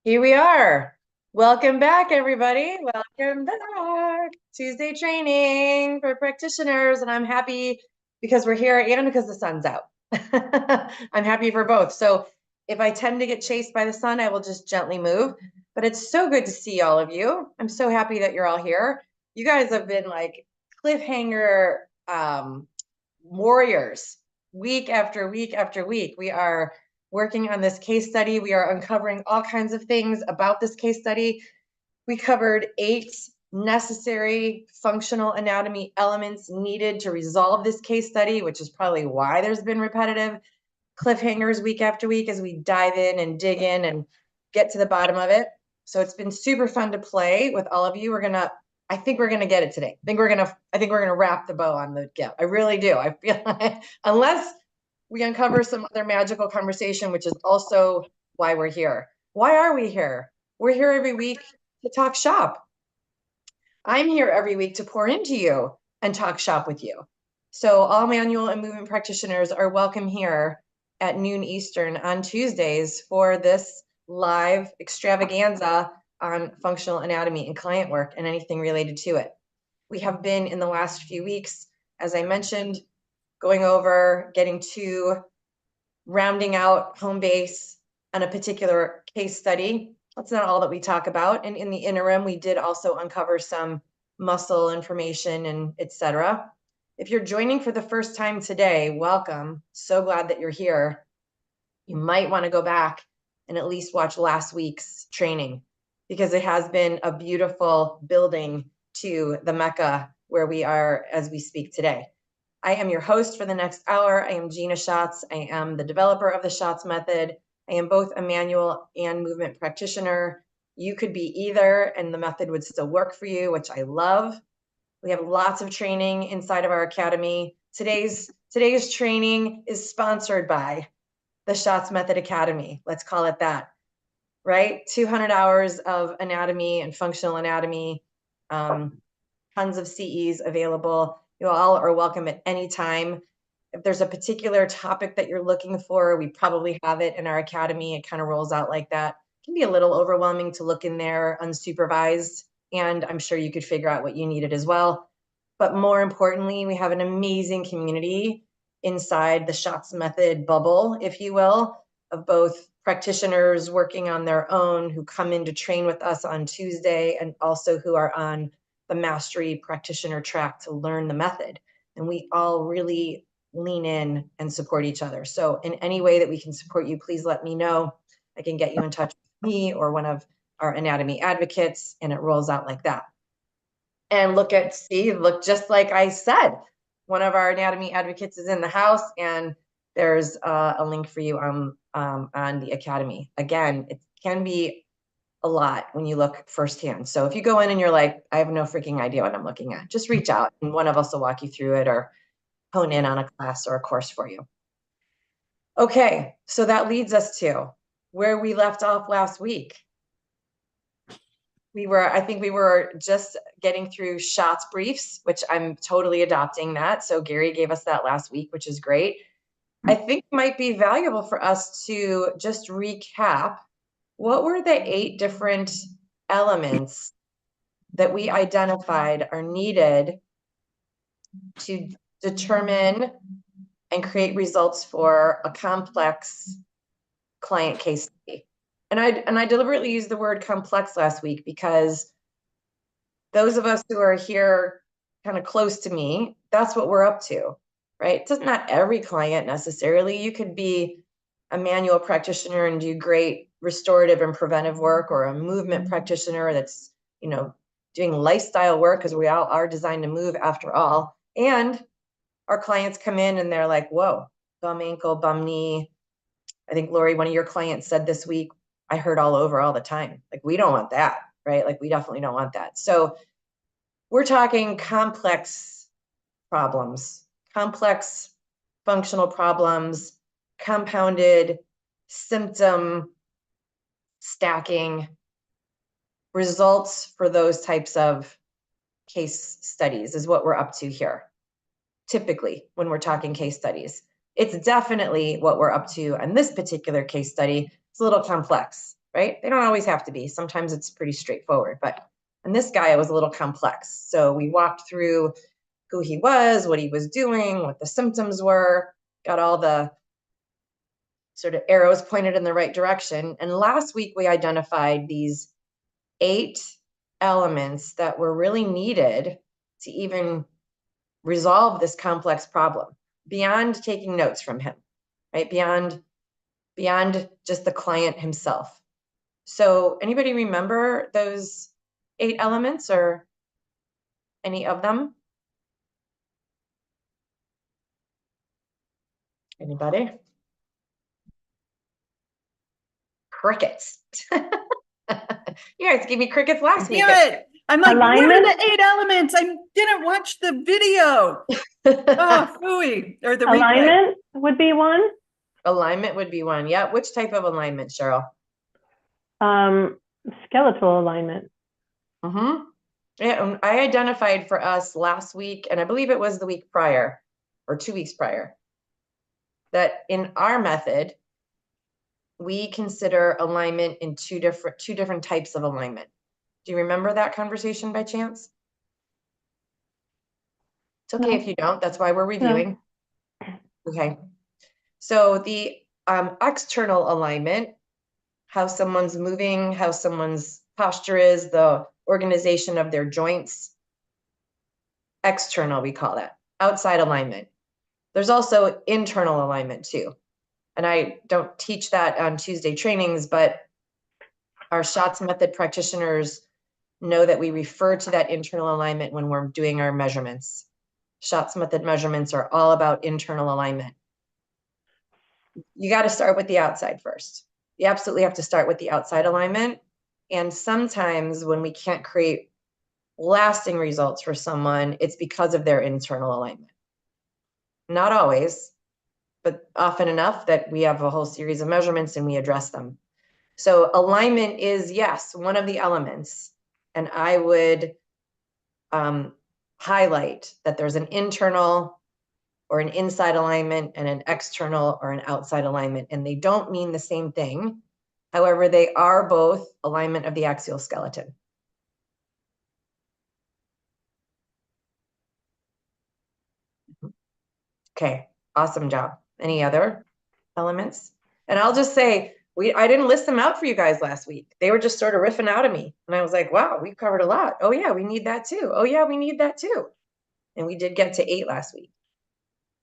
Here we are. Welcome back, everybody. Welcome back. Tuesday training for practitioners, and I'm happy because we're here and because the sun's out. I'm happy for both. So if I tend to get chased by the sun, I will just gently move. But it's so good to see all of you. I'm so happy that you're all here. You guys have been like cliffhanger warriors week after week after week. We are working on this case study. We are uncovering all kinds of things about this case study. We covered 8 necessary functional anatomy elements needed to resolve this case study, which is probably why there's been repetitive cliffhangers week after week as we dive in and dig in and get to the bottom of it. So it's been super fun to play with all of you. I think we're gonna get it today. I think we're gonna wrap the bow on the gift. I really do. I feel like unless we uncover some other magical conversation, which is also why we're here. Why are we here? We're here every week to talk shop. I'm here every week to pour into you and talk shop with you. So all manual and movement practitioners are welcome here at noon Eastern on Tuesdays for this live extravaganza on functional anatomy and client work and anything related to it. We have been in the last few weeks, as I mentioned, going over, getting to rounding out home base on a particular case study. That's not all that we talk about. And in the interim, we did also uncover some muscle information and etc. If you're joining for the first time today, welcome. So glad that you're here. You might want to go back and at least watch last week's training because it has been a beautiful building to the Mecca where we are as we speak today. I am your host for the next hour. I am Gina Schatz. I am the developer of the Schatz Method. I am both a manual and movement practitioner. You could be either, and the method would still work for you, which I love. We have lots of training inside of our academy. Today's training is sponsored by the Schatz Method Academy. Let's call it that, right? 200 hours of anatomy and functional anatomy, tons of CEs available. You all are welcome at any time. If there's a particular topic that you're looking for, we probably have it in our academy. It kind of rolls out like that. It can be a little overwhelming to look in there unsupervised, and I'm sure you could figure out what you needed as well. But more importantly, we have an amazing community inside the Schatz Method bubble, if you will, of both practitioners working on their own who come in to train with us on Tuesday and also who are on the mastery practitioner track to learn the method. And we all really lean in and support each other. So in any way that we can support you, please let me know. I can get you in touch with me or one of our anatomy advocates, and it rolls out like that. And look, just like I said, one of our anatomy advocates is in the house, and there's a link for you on the academy. Again, it can be a lot when you look firsthand. So if you go in and you're like, I have no freaking idea what I'm looking at, just reach out and one of us will walk you through it or hone in on a class or a course for you. Okay, so that leads us to where we left off last week. I think we were just getting through Schatz briefs, which I'm totally adopting that. So Gary gave us that last week, which is great. I think it might be valuable for us to just recap what were the 8 different elements that we identified are needed to determine and create results for a complex client case study. And I deliberately used the word complex last week because those of us who are here kind of close to me, that's what we're up to, right? It's not every client necessarily. You could be a manual practitioner and do great restorative and preventive work, or a movement practitioner that's, doing lifestyle work, because we all are designed to move after all. And our clients come in and they're like, whoa, bum ankle, bum knee. I think, Lori, one of your clients said this week, I hurt all over all the time. Like, we don't want that, right? Like, we definitely don't want that. So we're talking complex problems, complex functional problems, compounded symptom stacking, results for those types of case studies is what we're up to here. Typically, when we're talking case studies, it's definitely what we're up to on this particular case study. It's a little complex, right? They don't always have to be. Sometimes it's pretty straightforward, but in this guy, it was a little complex. So we walked through who he was, what he was doing, what the symptoms were, got all the sort of arrows pointed in the right direction. And last week we identified these 8 elements that were really needed to even resolve this complex problem beyond taking notes from him, right? Beyond just the client himself. So anybody remember those 8 elements or any of them? Anybody? Crickets. You guys gave me crickets last week. It. I'm like, Alignment? what are the 8 elements? I didn't watch the video. Oh, phooey. Or the replay. Alignment would be one. Alignment would be one. Yeah. Which type of alignment, Cheryl? Skeletal alignment. Mm-hmm. Yeah, I identified for us last week, and I believe it was the week prior or 2 weeks prior, that in our method, we consider alignment in two different types of alignment. Do you remember that conversation by chance? It's okay No. if you don't. That's why we're reviewing. No. Okay. So the external alignment, how someone's moving, how someone's posture is, the organization of their joints. External, we call that. Outside alignment. There's also internal alignment too. And I don't teach that on Tuesday trainings, but our Schatz Method practitioners know that we refer to that internal alignment when we're doing our measurements. Schatz Method measurements are all about internal alignment. You got to start with the outside first. You absolutely have to start with the outside alignment. And sometimes when we can't create lasting results for someone, it's because of their internal alignment. Not always, but often enough that we have a whole series of measurements and we address them. So alignment is, yes, one of the elements. And I would highlight that there's an internal or an inside alignment and an external or an outside alignment, and they don't mean the same thing. However, they are both alignment of the axial skeleton. Okay, awesome job. Any other elements? And I'll just say, I didn't list them out for you guys last week. They were just sort of riffing out of me. And I was like, wow, we've covered a lot. Oh yeah, we need that too. Oh yeah, we need that too. And we did get to 8 last week.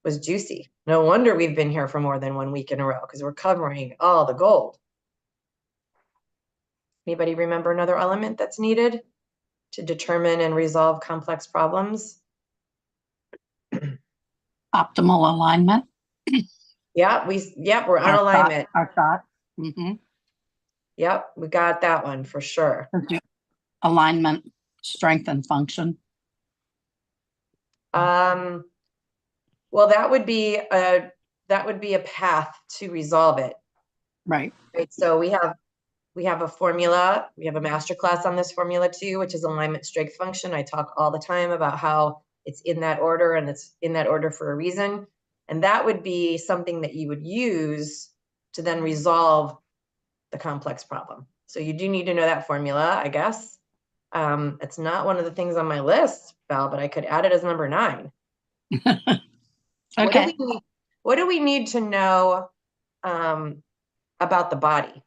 It was juicy. No wonder we've been here for more than 1 week in a row, because we're covering all the gold. Anybody remember another element that's needed to determine and resolve complex problems? Optimal alignment. Yeah, we're on alignment. Our thought. Mm-hmm. Yep, we got that one for sure. Alignment, strength, and function. Well, that would be a path to resolve it. Right. Right. So we have a formula. We have a master class on this formula too, which is alignment, strength, function. I talk all the time about how it's in that order, and it's in that order for a reason. And that would be something that you would use to then resolve the complex problem. So you do need to know that formula, I guess. It's not one of the things on my list, Val, but I could add it as number 9. Okay. What do we need to know about the body?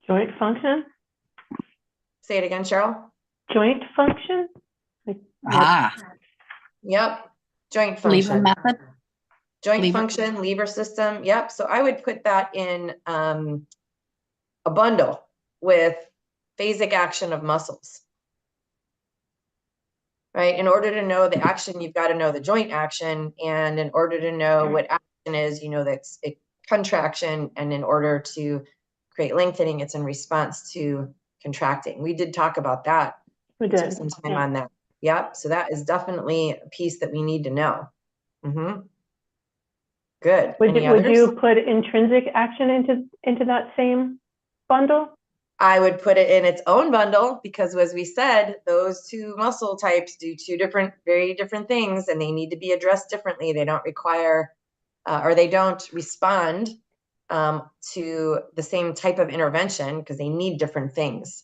Joint function. Say it again, Cheryl. Joint function. Yep. Joint Lever function. method. Joint function, lever system. Yep. So I would put that in a bundle with phasic action of muscles. Right? In order to know the action, you've got to know the joint action. And in order to know what action is, you know that's a contraction. And in order to create lengthening, it's in response to contracting. We did talk about that. We did. Took some time on that. Yep. So that is definitely a piece that we need to know. Mm-hmm. Good. Would you put intrinsic action into that same bundle? I would put it in its own bundle, because as we said, those 2 muscle types do 2 very different things, and they need to be addressed differently. They don't require, or they don't respond to the same type of intervention because they need different things.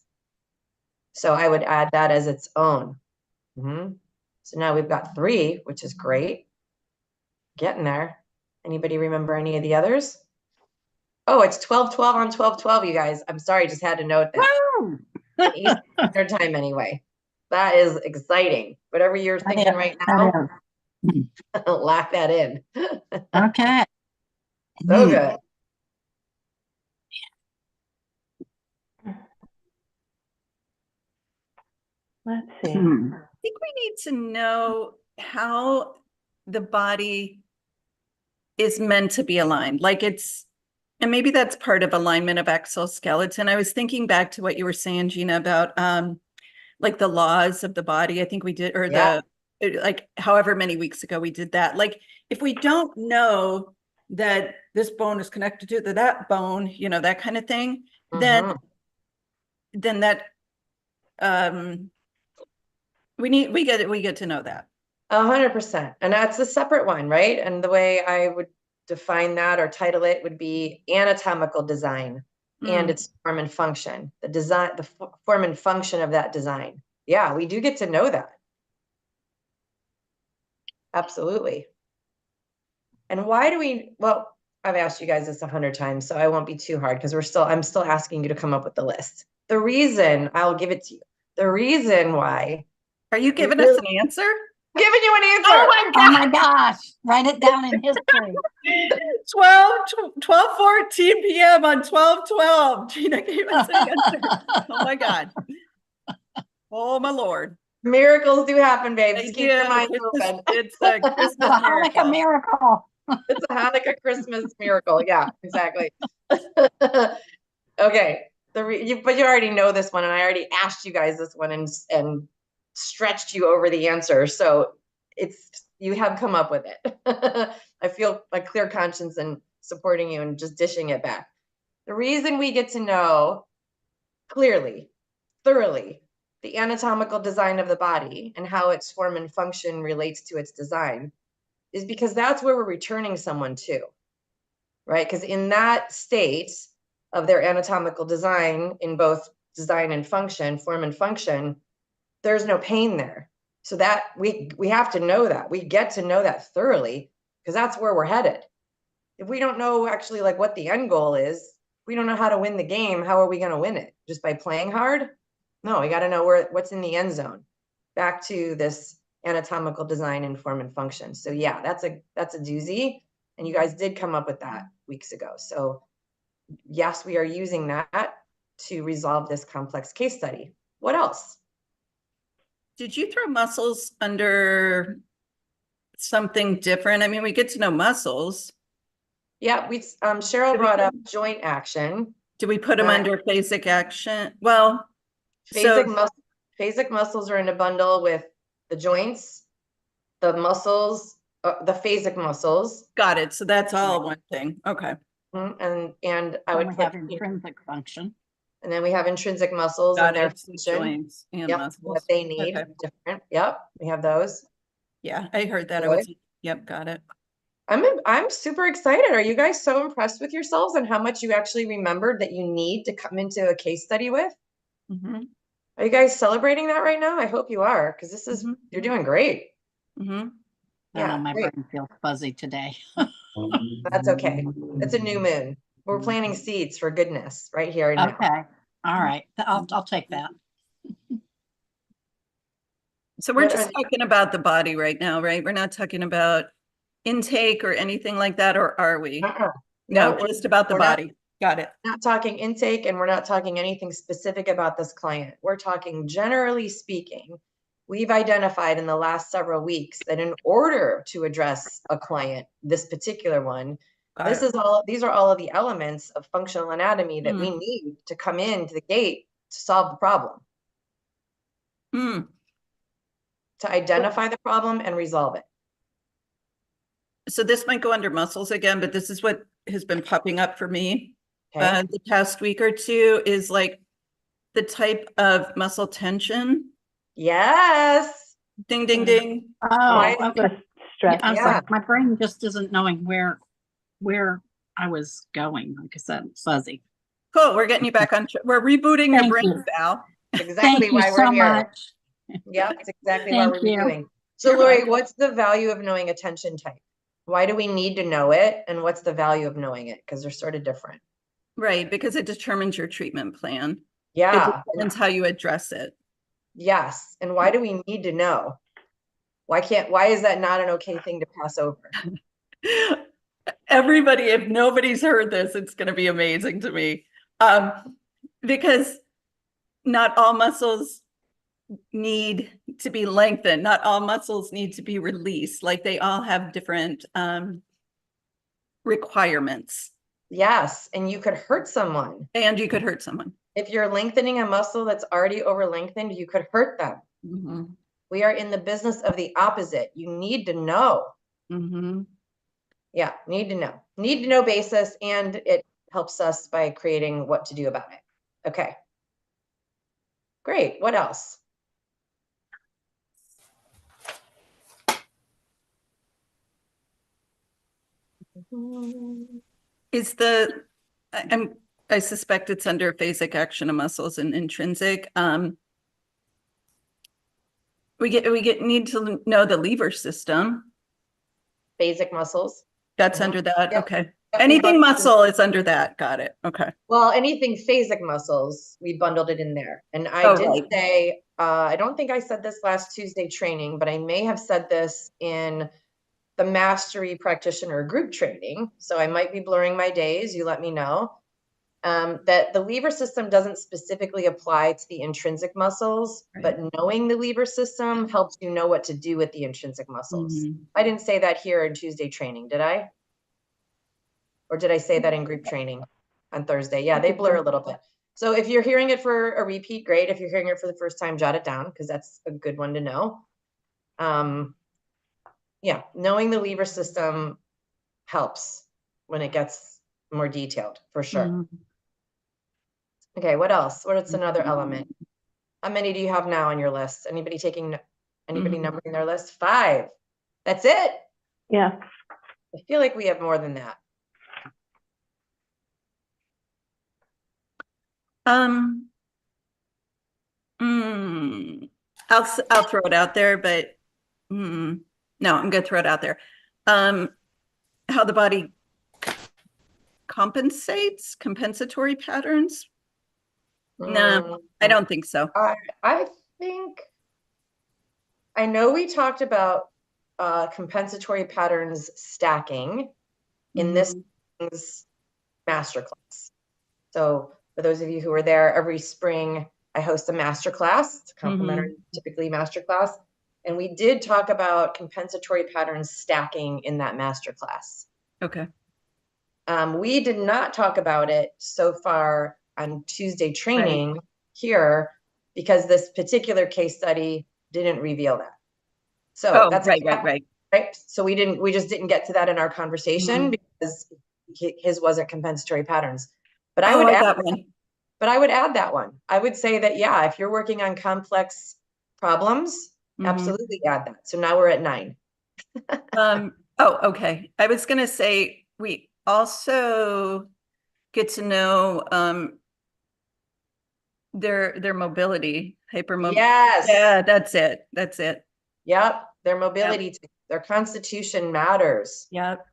So I would add that as its own. So now we've got 3, which is great. Getting there. Anybody remember any of the others? Oh, it's 12-12 on 12-12, you guys. I'm sorry, just had to note that. Eastern Standard Time anyway. That is exciting. Whatever you're thinking right now, lock that in. Okay. So good. Let's see. I think we need to know how the body is meant to be aligned. Like and maybe that's part of alignment of exoskeleton. I was thinking back to what you were saying, Gina, about like the laws of the body. I think we did, or like however many weeks ago we did that. Like if we don't know that this bone is connected to that bone, you know, that kind of thing, then that we get to know that. 100%. And that's a separate one, right? And the way I would define that or title it would be anatomical design and its form and function. The design, the form and function of that design. Yeah, we do get to know that. Absolutely. And why do we, well, I've asked you guys this 100 times, so I won't be too hard because I'm still asking you to come up with the list. The reason, I'll give it to you. The reason why. Are you giving us an answer? I'm giving you an answer. Oh my God. Oh my gosh. Write it down in history. 12:14 p.m. on 12/12. Gina gave us an answer. Oh my God. Oh my Lord. Miracles do happen, babes. Thank Keep you. your mind open. It's a Christmas Hanukkah miracle. miracle. It's a Hanukkah Christmas miracle. Yeah, exactly. Okay. But you already know this one, and I already asked you guys this one and stretched you over the answer. So you have come up with it. I feel a clear conscience in supporting you and just dishing it back. The reason we get to know clearly, thoroughly, the anatomical design of the body and how its form and function relates to its design is because that's where we're returning someone to, right? Because in that state of their anatomical design, in both design and function, form and function, there's no pain there. So that we have to know that. We get to know that thoroughly because that's where we're headed. If we don't know actually like what the end goal is, we don't know how to win the game, how are we going to win it? Just by playing hard? No, we got to know what's in the end zone. Back to this anatomical design and form and function. So yeah, that's a doozy. And you guys did come up with that weeks ago. So yes, we are using that to resolve this complex case study. What else? Did you throw muscles under something different? I mean, we get to know muscles. Yeah, Cheryl brought up joint action. Do we put them under phasic action? Well, phasic muscles are in a bundle with the joints, the muscles, the phasic muscles. Got it. So that's all one thing. Okay. And I would have intrinsic function. And then we have intrinsic muscles and their joints and muscles. What they need. Okay. Different. Yep. We have those. Yeah, I heard that. Yep, got it. I'm super excited. Are you guys so impressed with yourselves and how much you actually remembered that you need to come into a case study with? Are you guys celebrating that right now? I hope you are, because this is you're doing great. Yeah, my brain feels fuzzy today. That's okay. It's a new moon. We're planting seeds for goodness right here and now. Okay. All right. I'll take that. So we're just talking about the body right now, right? We're not talking about intake or anything like that, or are we? No, just about the body. Got it. Not talking intake, and we're not talking anything specific about this client. We're talking generally speaking. We've identified in the last several weeks that in order to address a client, this particular one, these are all of the elements of functional anatomy that we need to come into the gate to solve the problem. To identify the problem and resolve it. So this might go under muscles again, but this is what has been popping up for me the past week or two is like the type of muscle tension. Yes. Ding, ding, ding. Oh, okay. Stress. I was like, my brain just isn't knowing where I was going, like I said, fuzzy. Cool. We're getting you back on. We're rebooting your Thank brain, you. Val. Exactly Thank you why so we're here. much. Yep, it's exactly why Thank we're you. redoing. So You're Lori, welcome. what's the value of knowing attention type? Why do we need to know it? And what's the value of knowing it? Because they're sort of different. Right, because it determines your treatment plan. It Yeah, determines how you address it. yes. And why do we need to know? Why is that not an okay thing to pass over? Everybody, if nobody's heard this, it's going to be amazing to me. Because not all muscles need to be lengthened. Not all muscles need to be released. Like they all have different requirements. Yes, and you could hurt someone. And you could hurt someone. If you're lengthening a muscle that's already over lengthened, you could hurt them. Mm-hmm. We are in the business of the opposite. You need to know. Mm-hmm. Yeah, need to know basis, and it helps us by creating what to do about it. Okay. Great. What else? Is I suspect it's under phasic action of muscles and intrinsic. We need to know the lever system. Basic muscles. That's under that. Yep. Okay. Yep, Anything muscle is under that. Got it. Okay. Well, anything phasic muscles, we bundled it in there. And I Oh, did right. say, I don't think I said this last Tuesday training, but I may have said this in the mastery practitioner group training. So I might be blurring my days. You let me know. That the lever system doesn't specifically apply to the intrinsic muscles, Right. but knowing the lever system helps you know what to do with the intrinsic muscles. Mhm. I didn't say that here in Tuesday training, did I? Or did I say that in group training on Thursday? Yeah, they blur a little bit. So if you're hearing it for a repeat, great. If you're hearing it for the first time, jot it down because that's a good one to know. Yeah, knowing the lever system helps when it gets more detailed, for sure. Mhm. Okay, what else? What's another element? How many do you have now on your list? Anybody Mhm. numbering their list? 5. That's it? Yeah. I feel like we have more than that. I'll throw it out there, but no, I'm gonna throw it out there. How the body compensates, compensatory patterns? No, I don't think so. I think, I know we talked about compensatory patterns stacking in this masterclass. So for those of you who were there, every spring I host a masterclass. It's a complimentary, typically masterclass. And we did talk about compensatory patterns stacking in that masterclass. Okay. We did not talk about it so far on Tuesday training here because this particular case study didn't reveal that. So that's right. So we just didn't get to that in our conversation because his wasn't compensatory patterns. But I would add that one. But I would add that one. I would say that, yeah, if you're working on complex problems, absolutely add that. So now we're at 9. Okay. I was going to say, we also get to know their mobility, hypermobility. Yes. Yeah, that's it. Yep. Their mobility, their constitution matters. Yep.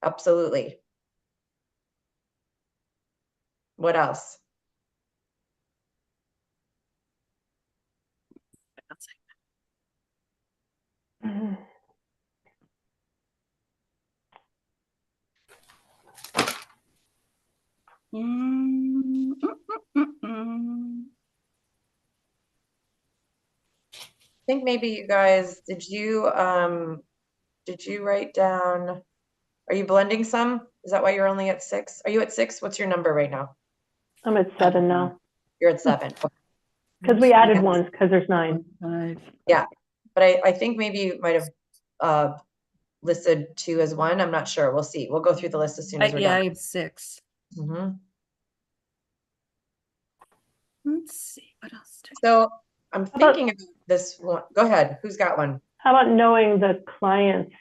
Absolutely. What else? I think maybe you guys, did you write down, are you blending some? Is that why you're only at 6? Are you at 6? What's your number right now? I'm at 7 now. You're at 7. Because we added ones because there's 9. Yeah, but I think maybe you might have listed 2 as 1. I'm not sure. We'll see. We'll go through the list as soon as we're done. I have 6. Let's see what else. So I'm thinking about this one. Go ahead. Who's got one? How about knowing the client's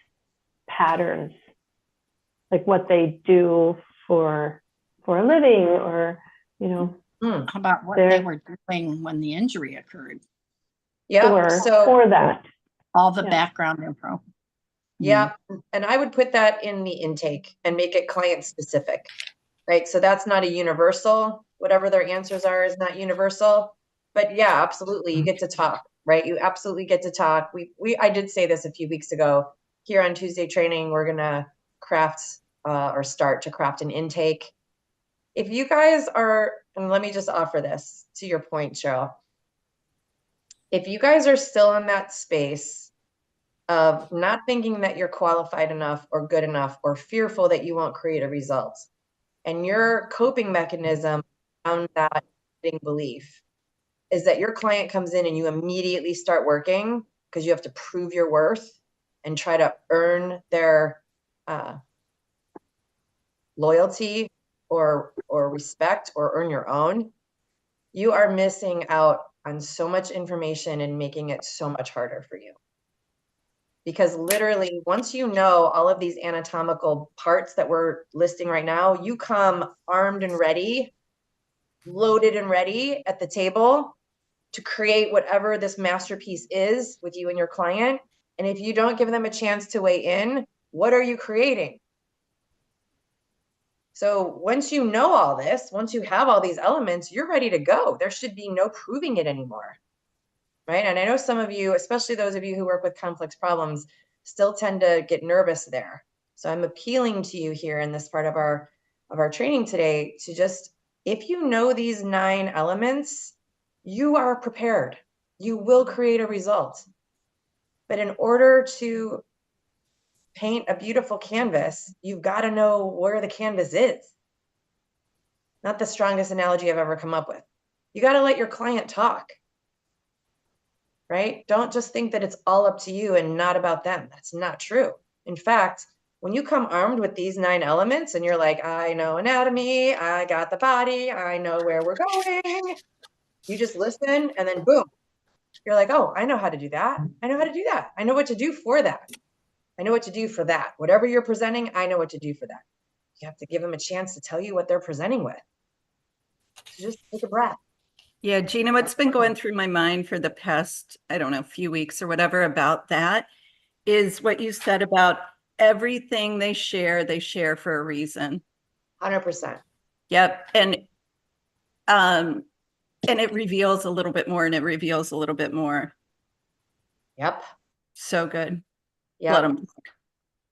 patterns, like what they do for a living, or, you know, Hmm. How about what There- they were doing when the injury occurred? Yeah, so, for that. All the Yeah. background info. yeah, and I would put that in the intake and make it client specific, right? So that's not a universal, whatever their answers are is not universal, but yeah, absolutely, you get to talk, right? You absolutely get to talk. I did say this a few weeks ago, here on Tuesday training, we're gonna craft, or start to craft an intake. If you guys are, and let me just offer this to your point, Cheryl. If you guys are still in that space of not thinking that you're qualified enough or good enough, or fearful that you won't create a result, and your coping mechanism around that belief is that your client comes in and you immediately start working because you have to prove your worth and try to earn their loyalty or respect, or earn your own, you are missing out on so much information and making it so much harder for you. Because literally, once you know all of these anatomical parts that we're listing right now, you come armed and ready, loaded and ready at the table to create whatever this masterpiece is with you and your client. And if you don't give them a chance to weigh in, what are you creating? So once you know all this, once you have all these elements, you're ready to go. There should be no proving it anymore, right? And I know some of you, especially those of you who work with complex problems, still tend to get nervous there. So I'm appealing to you here in this part of our training today to just, if you know these 9 elements, you are prepared. You will create a result. But in order to paint a beautiful canvas, you've got to know where the canvas is. Not the strongest analogy I've ever come up with. You got to let your client talk, right? Don't just think that it's all up to you and not about them. That's not true. In fact, when you come armed with these 9 elements and you're like, I know anatomy, I got the body, I know where we're going. You just listen and then boom, you're like, oh, I know how to do that. I know how to do that. I know what to do for that. I know what to do for that. Whatever you're presenting, I know what to do for that. You have to give them a chance to tell you what they're presenting with. So just take a breath. Yeah, Gina, what's been going through my mind for the past, I don't know, few weeks or whatever about that is what you said about everything they share for a reason. 100%. Yep. And it reveals a little bit more, and it reveals a little bit more. Yep. So good. Yeah. Let them.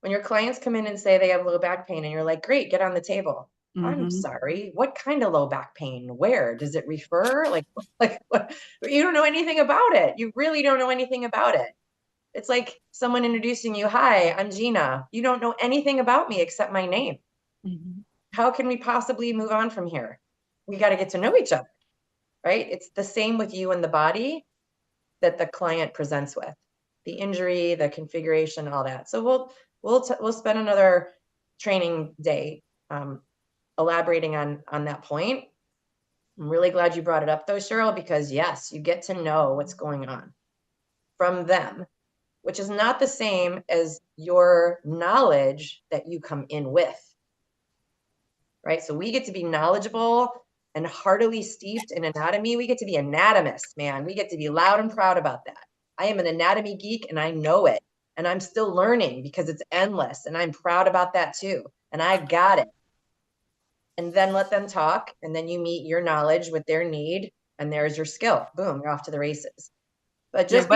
When your clients come in and say they have low back pain and you're like, great, get on the table. I'm Mhm. sorry, what kind of low back pain? Where does it refer? Like what? You don't know anything about it. You really don't know anything about it. It's like someone introducing you. Hi, I'm Gina. You don't know anything about me except my name. Mhm. How can we possibly move on from here? We got to get to know each other, right? It's the same with you and the body that the client presents with, the injury, the configuration, all that. So we'll spend another training day elaborating on that point. I'm really glad you brought it up though, Cheryl, because yes, you get to know what's going on from them, which is not the same as your knowledge that you come in with, right? So we get to be knowledgeable and heartily steeped in anatomy. We get to be anatomists, man. We get to be loud and proud about that. I am an anatomy geek and I know it. And I'm still learning because it's endless. And I'm proud about that too. And I got it. And then let them talk. And then you meet your knowledge with their need. And there's your skill. Boom, you're off to the races. But just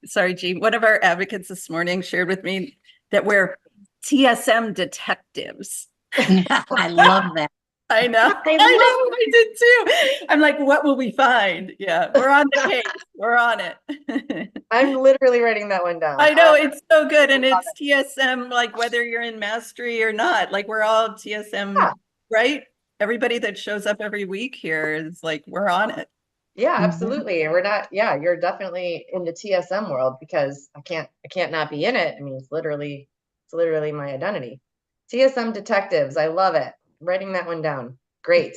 sorry, Jean, one of our advocates this morning shared with me that we're TSM detectives. I love that. I know. I did too. I'm like, what will we find? Yeah, we're on the case. We're on it. I'm literally writing that one down. I know, it's so good. And it's TSM, like whether you're in mastery or not, like we're all TSM, right? Everybody that shows up every week here is like, we're on it. Yeah, absolutely. And we're not, yeah, you're definitely in the TSM world because I can't not be in it. I mean, it's literally my identity. TSM detectives. I love it. Writing that one down. Great.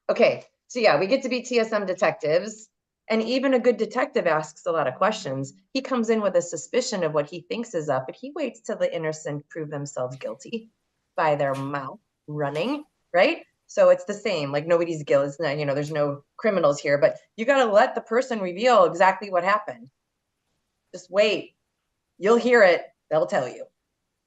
Okay. So yeah, we get to be TSM detectives. And even a good detective asks a lot of questions. He comes in with a suspicion of what he thinks is up, but he waits till the innocent prove themselves guilty by their mouth running. right? So it's the same, like nobody's guilty, it's not, there's no criminals here, but you got to let the person reveal exactly what happened. Just wait, you'll hear it, they'll tell you.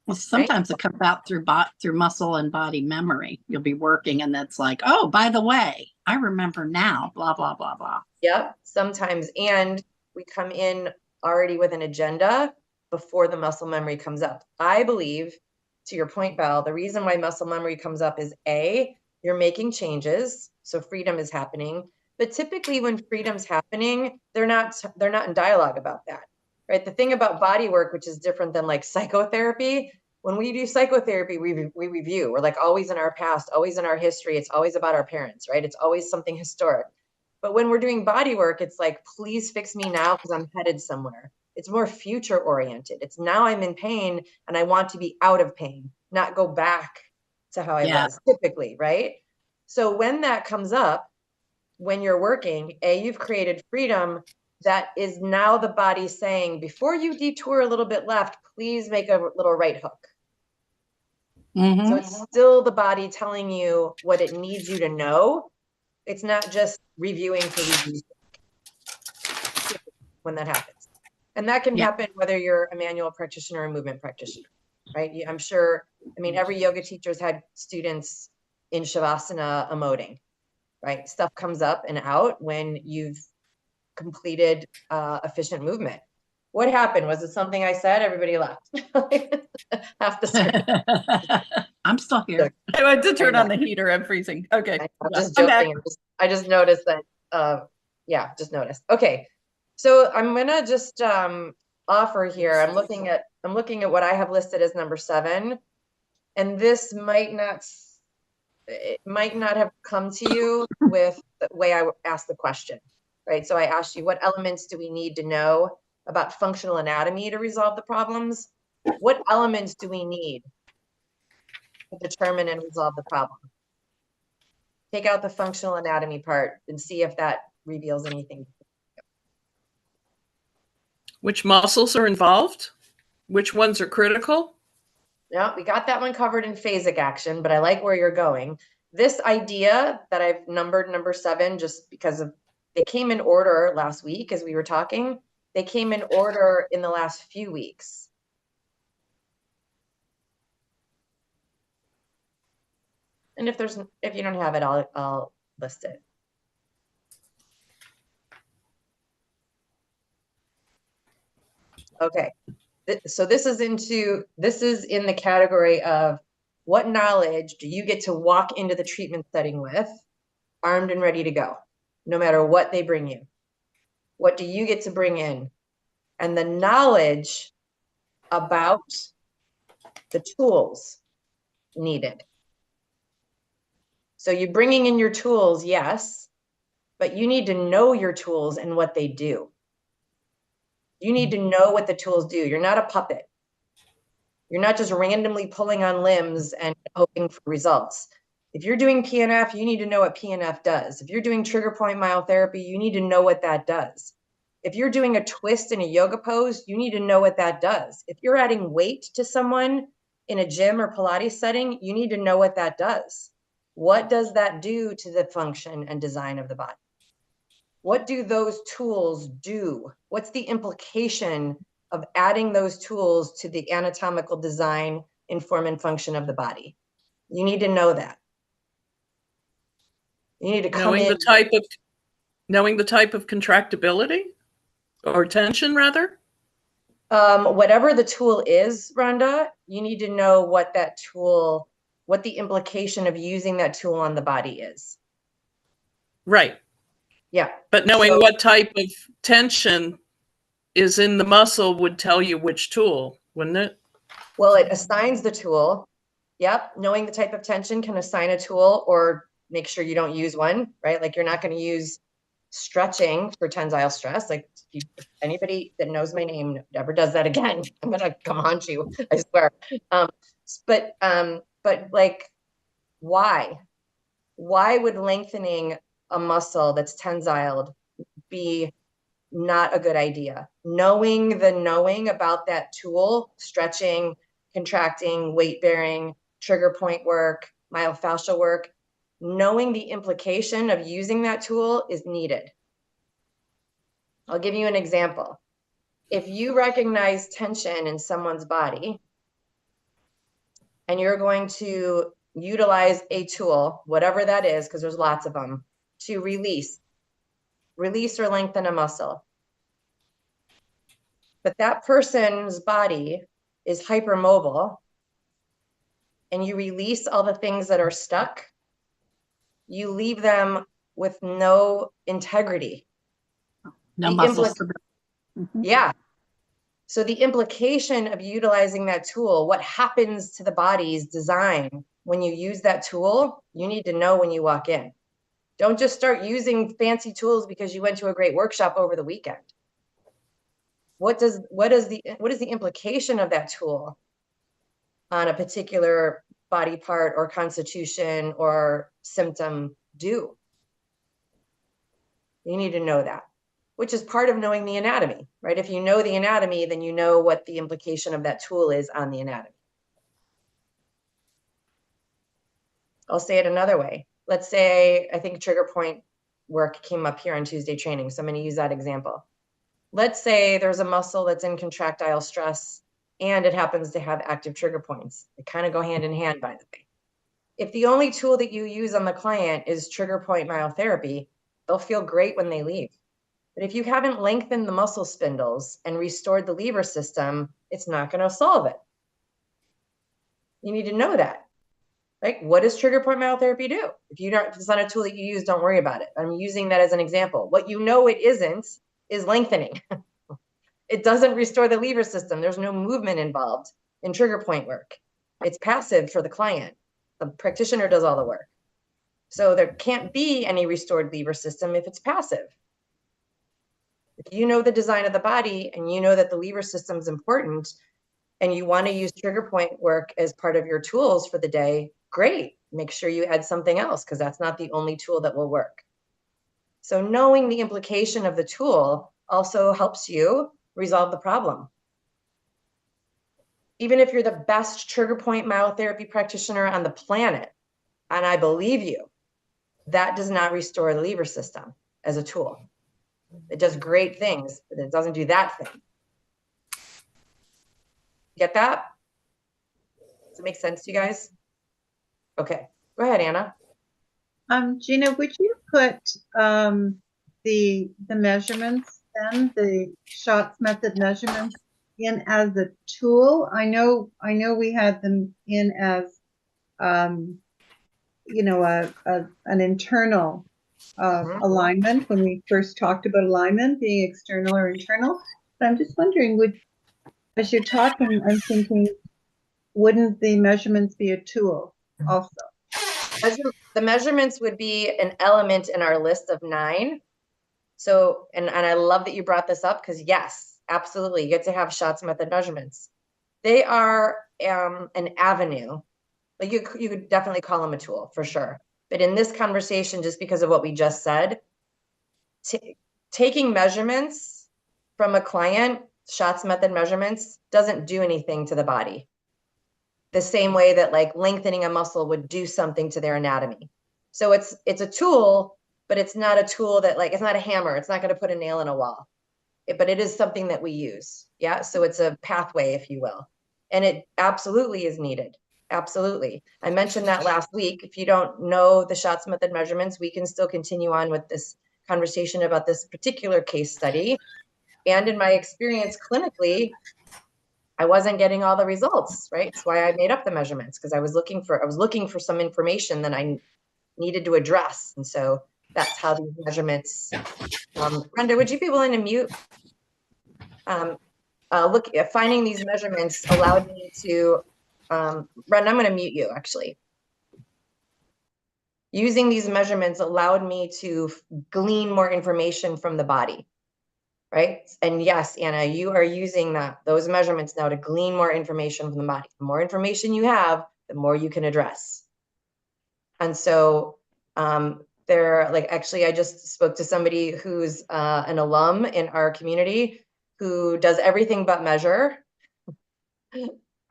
Well, sometimes it comes out through muscle and body memory. You'll be working and that's like, oh, by the way, I remember now, blah, blah, blah, blah. Yep, sometimes. And we come in already with an agenda before the muscle memory comes up. I believe, to your point, Val, the reason why muscle memory comes up is A, you're making changes, so freedom is happening. But typically when freedom's happening, they're not in dialogue about that, right? The thing about body work, which is different than like psychotherapy, when we do psychotherapy, we review. We're like always in our past, always in our history. It's always about our parents, right? It's always something historic. But when we're doing body work, it's like, please fix me now because I'm headed somewhere. It's more future oriented. It's now I'm in pain and I want to be out of pain, not go back to how I was typically, right? So when that comes up, when you're working, you've created freedom that is now the body saying, before you detour a little bit left, please make a little right hook. Mm-hmm. So it's still the body telling you what it needs you to know. It's not just reviewing for review when that happens. And that can happen whether you're a manual practitioner or a movement practitioner, right? I'm sure, every yoga teacher's had students in Shavasana emoting, right? Stuff comes up and out when you've completed efficient movement. What happened? Was it something I said? Everybody left. Half the screen. I'm still here. I went to turn on the heater. I'm freezing. Okay. I'm just joking. I just noticed that, just noticed. Okay. So I'm gonna just offer here. I'm looking at what I have listed as number 7, and this might not have come to you with the way I asked the question, right? So I asked you, what elements do we need to know about functional anatomy to resolve the problems? What elements do we need to determine and resolve the problem? Take out the functional anatomy part and see if that reveals anything. Which muscles are involved? Which ones are critical? Yeah, we got that one covered in phasic action, but I like where you're going. This idea that I've numbered number 7, just because they came in order last week as we were talking. They came in order in the last few weeks. And if you don't have it, I'll list it. Okay. So this is in the category of what knowledge do you get to walk into the treatment setting with, armed and ready to go, no matter what they bring you? What do you get to bring in? And the knowledge about the tools needed. So you're bringing in your tools, yes, but you need to know your tools and what they do. You need to know what the tools do. You're not a puppet. You're not just randomly pulling on limbs and hoping for results. If you're doing PNF, you need to know what PNF does. If you're doing trigger point myotherapy, you need to know what that does. If you're doing a twist in a yoga pose, you need to know what that does. If you're adding weight to someone in a gym or Pilates setting, you need to know what that does. What does that do to the function and design of the body? What do those tools do? What's the implication of adding those tools to the anatomical design in form and function of the body? You need to know that. You need to come in. Knowing the type of contractibility or tension, rather? Whatever the tool is, Rhonda, you need to know what the implication of using that tool on the body is. Right. Yeah. But knowing what type of tension is in the muscle would tell you which tool, wouldn't it? Well, it assigns the tool. Yep. Knowing the type of tension can assign a tool or make sure you don't use one, right? Like you're not going to use stretching for tensile stress. Like if anybody that knows my name never does that again, I'm going to come haunt you, I swear. But like, why would lengthening a muscle that's tensiled be not a good idea? Knowing about that tool, stretching, contracting, weight bearing, trigger point work, myofascial work, knowing the implication of using that tool is needed. I'll give you an example. If you recognize tension in someone's body and you're going to utilize a tool, whatever that is, because there's lots of them, to release or lengthen a muscle. But that person's body is hypermobile and you release all the things that are stuck, you leave them with no integrity. No The muscle impli- stability. Mhm. Yeah. So the implication of utilizing that tool, what happens to the body's design when you use that tool, you need to know when you walk in. Don't just start using fancy tools because you went to a great workshop over the weekend. What is the implication of that tool on a particular body part or constitution or symptom do? You need to know that, which is part of knowing the anatomy, right? If you know the anatomy, then you know what the implication of that tool is on the anatomy. I'll say it another way. Let's say, I think trigger point work came up here on Tuesday training, so I'm going to use that example. Let's say there's a muscle that's in contractile stress and it happens to have active trigger points. They kind of go hand in hand, by the way. If the only tool that you use on the client is trigger point myotherapy, they'll feel great when they leave. But if you haven't lengthened the muscle spindles and restored the lever system, it's not going to solve it. You need to know that. Like, what does trigger point myotherapy do? If it's not a tool that you use, don't worry about it. I'm using that as an example. What you know it isn't is lengthening. It doesn't restore the lever system. There's no movement involved in trigger point work. It's passive for the client. The practitioner does all the work. So there can't be any restored lever system if it's passive. If you know the design of the body and you know that the lever system is important and you want to use trigger point work as part of your tools for the day, great. Make sure you add something else because that's not the only tool that will work. So knowing the implication of the tool also helps you resolve the problem. Even if you're the best trigger point myotherapy practitioner on the planet, and I believe you, that does not restore the lever system as a tool. It does great things, but it doesn't do that thing. Get that? Does it make sense to you guys? Okay, go ahead, Anna. Gina, would you put the measurements then, the Schatz Method measurements in as a tool? I know we had them in as you know, an internal alignment when we first talked about alignment being external or internal. But I'm just wondering, as you're talking, I'm thinking, wouldn't the measurements be a tool also? The measurements would be an element in our list of 9. So, and I love that you brought this up because yes, absolutely, you get to have Schatz Method measurements. They are an avenue. Like you could definitely call them a tool for sure. But in this conversation, just because of what we just said, taking measurements from a client, Schatz Method measurements, doesn't do anything to the body. The same way that like lengthening a muscle would do something to their anatomy. So it's a tool, but it's not a tool that like, it's not a hammer. It's not going to put a nail in a wall, but it is something that we use. Yeah. So it's a pathway, if you will. And it absolutely is needed. Absolutely. I mentioned that last week. If you don't know the Schatz Method measurements, we can still continue on with this conversation about this particular case study. And in my experience clinically, I wasn't getting all the results, right? That's why I made up the measurements, because I was looking for some information that I needed to address. And so that's how these measurements, Brenda, would you be willing to mute? Finding these measurements allowed me to, Brenda, I'm going to mute you actually. Using these measurements allowed me to glean more information from the body. Right? And yes, Anna, you are using those measurements now to glean more information from the body. The more information you have, the more you can address. And so actually, I just spoke to somebody who's an alum in our community who does everything but measure.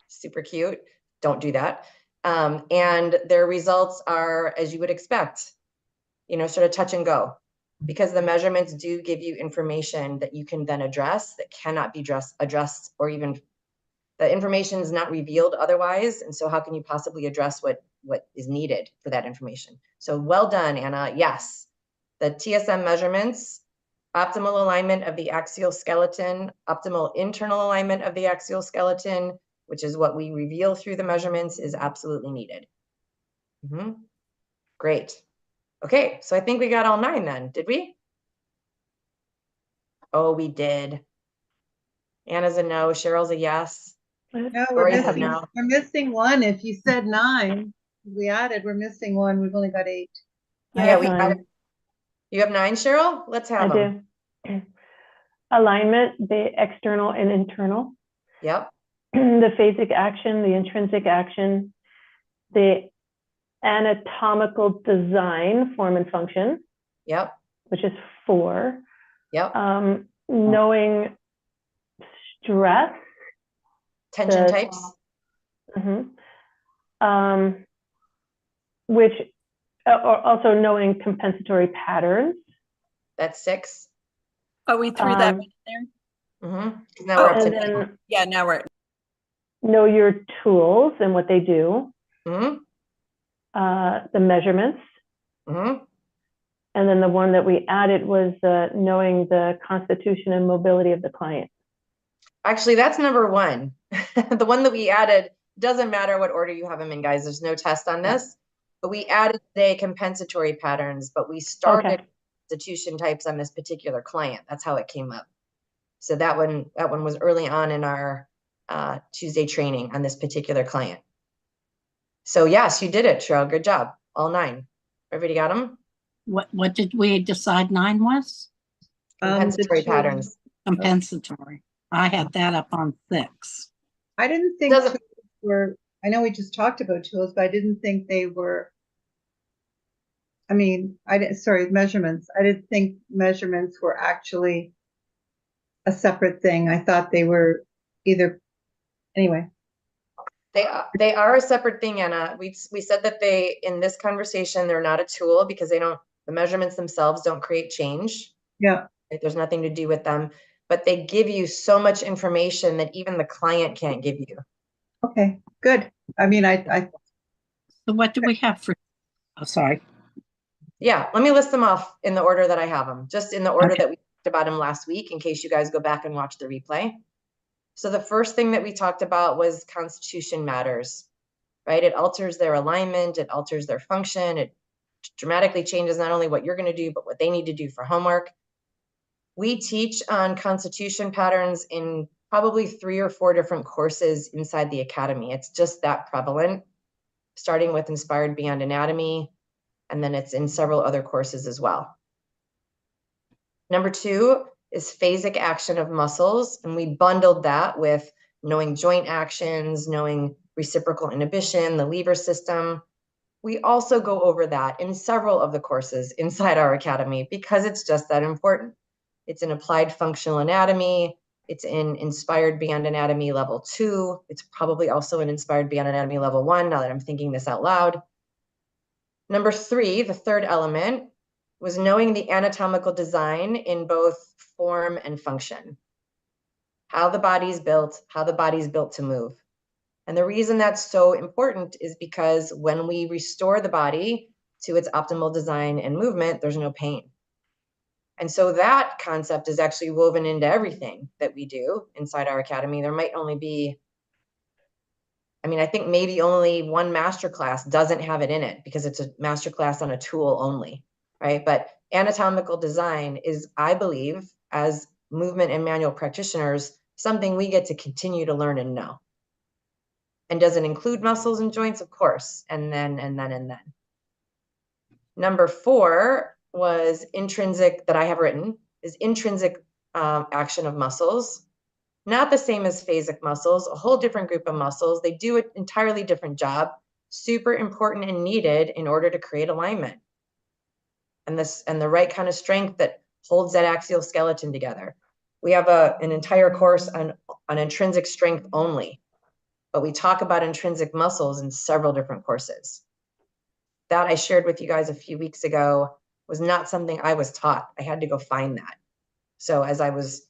Super cute. Don't do that. And their results are, as you would expect, sort of touch and go, because the measurements do give you information that you can then address that cannot be addressed, or even the information is not revealed otherwise. And so how can you possibly address what is needed for that information? So well done, Anna. Yes, the TSM measurements, optimal alignment of the axial skeleton, optimal internal alignment of the axial skeleton, which is what we reveal through the measurements, is absolutely needed. Great. Okay, so I think we got all 9 then, did we? Oh, we did. Anna's a no, Cheryl's a yes. No, Lori's a no. we're missing one. If you said 9, we're missing one. We've only got 8. Yeah, we have got it. 9. You have 9, Cheryl? Let's have I them. do. Alignment, the external and internal. Yep. The phasic action, the intrinsic action, the anatomical design, form and function, Yep. which is 4. Yep. Knowing stress, Tension the- types. which or also knowing compensatory patterns. That's 6. Oh, we threw that Um, one in Now we're up and to then there? Yeah, now we're, know your tools and what they do. The measurements. And then the one that we added was knowing the constitution and mobility of the client. Actually, that's number 1. The one that we added, doesn't matter what order you have them in, guys. There's no test on this. But we added today compensatory patterns, but we started constitution types on this particular client. That's how it came up. So that one was early on in our Tuesday training on this particular client. So yes, you did it, Cheryl. Good job. All 9. Everybody got them? What did we decide 9 was? Compensatory patterns. Compensatory. I had that up on 6. I didn't think tools were, I know we just talked about tools, but I didn't think they were, measurements. I didn't think measurements were actually a separate thing. I thought they were either, anyway. They are a separate thing, Anna. We said that in this conversation, they're not a tool because the measurements themselves don't create change. Yeah. There's nothing to do with them, but they give you so much information that even the client can't give you. Okay, good. I mean, So what do we have for, oh, sorry. Yeah, let me list them off in the order that I have them, just in the order Okay. that we talked about them last week, in case you guys go back and watch the replay. So the first thing that we talked about was constitution matters, right? It alters their alignment, it alters their function, it dramatically changes not only what you're going to do, but what they need to do for homework. We teach on constitution patterns in probably 3 or 4 different courses inside the academy. It's just that prevalent, starting with Inspired Beyond Anatomy, and then it's in several other courses as well. Number 2 is phasic action of muscles, and we bundled that with knowing joint actions, knowing reciprocal inhibition, the lever system. We also go over that in several of the courses inside our academy because it's just that important. It's in Applied Functional Anatomy. It's in Inspired Beyond Anatomy Level 2. It's probably also in Inspired Beyond Anatomy Level 1, now that I'm thinking this out loud. Number 3, the third element, was knowing the anatomical design in both form and function. How the body's built, how the body's built to move. And the reason that's so important is because when we restore the body to its optimal design and movement, there's no pain. And so that concept is actually woven into everything that we do inside our academy. There might only be, I think maybe only one masterclass doesn't have it in it because it's a masterclass on a tool only, right? But anatomical design is, I believe, as movement and manual practitioners, something we get to continue to learn and know. And does it include muscles and joints? Of course. And then. Number 4 was intrinsic, that I have written, is intrinsic action of muscles. Not the same as phasic muscles, a whole different group of muscles. They do an entirely different job, super important and needed in order to create alignment. And the right kind of strength that holds that axial skeleton together. We have an entire course on intrinsic strength only. but we talk about intrinsic muscles in several different courses. That I shared with you guys a few weeks ago was not something I was taught. I had to go find that. So as I was,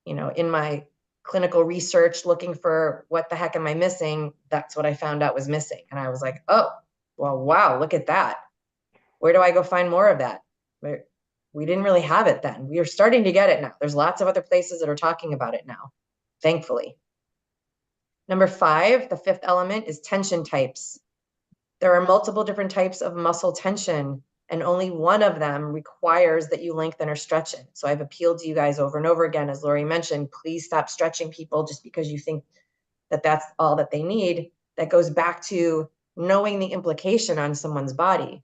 in my clinical research looking for what the heck am I missing, that's what I found out was missing. And I was like, oh, well, wow, look at that. Where do I go find more of that? We didn't really have it then. We are starting to get it now. There's lots of other places that are talking about it now, thankfully. Number 5, the 5th element is tension types. There are multiple different types of muscle tension, and only one of them requires that you lengthen or stretch it. So I've appealed to you guys over and over again, as Lori mentioned, please stop stretching people just because you think that that's all that they need. That goes back to knowing the implication on someone's body.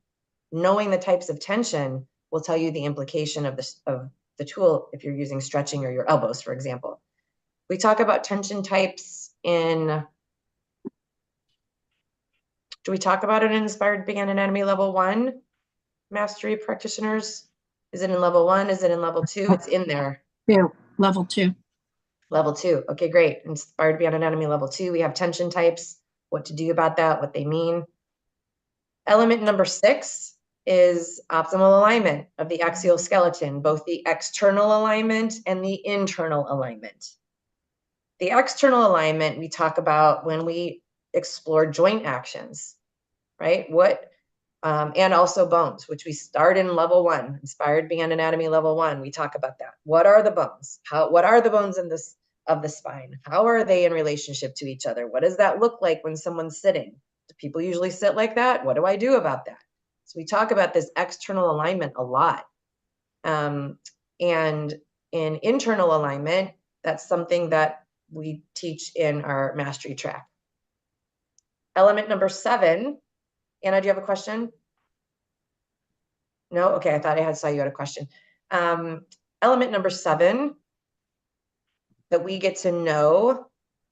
Knowing the types of tension will tell you the implication of the tool if you're using stretching or your elbows, for example. We talk about tension types do we talk about it in Inspired Began Anatomy Level 1, Mastery Practitioners? Is it in Level 1? Is it in Level 2? It's in there. Yeah, level 2. Level 2. Okay, great. Inspired Began Anatomy Level 2. We have tension types, what to do about that, what they mean. Element number 6 is optimal alignment of the axial skeleton, both the external alignment and the internal alignment. The external alignment we talk about when we explore joint actions, right? And also bones, which we start in Level 1, Inspired Began Anatomy Level 1. We talk about that. What are the bones? What are the bones of the spine? How are they in relationship to each other? What does that look like when someone's sitting? Do people usually sit like that? What do I do about that? So we talk about this external alignment a lot. And in internal alignment, that's something that we teach in our mastery track. Element number 7. Anna, do you have a question? No? Okay, I thought I saw you had a question. Element number 7 that we get to know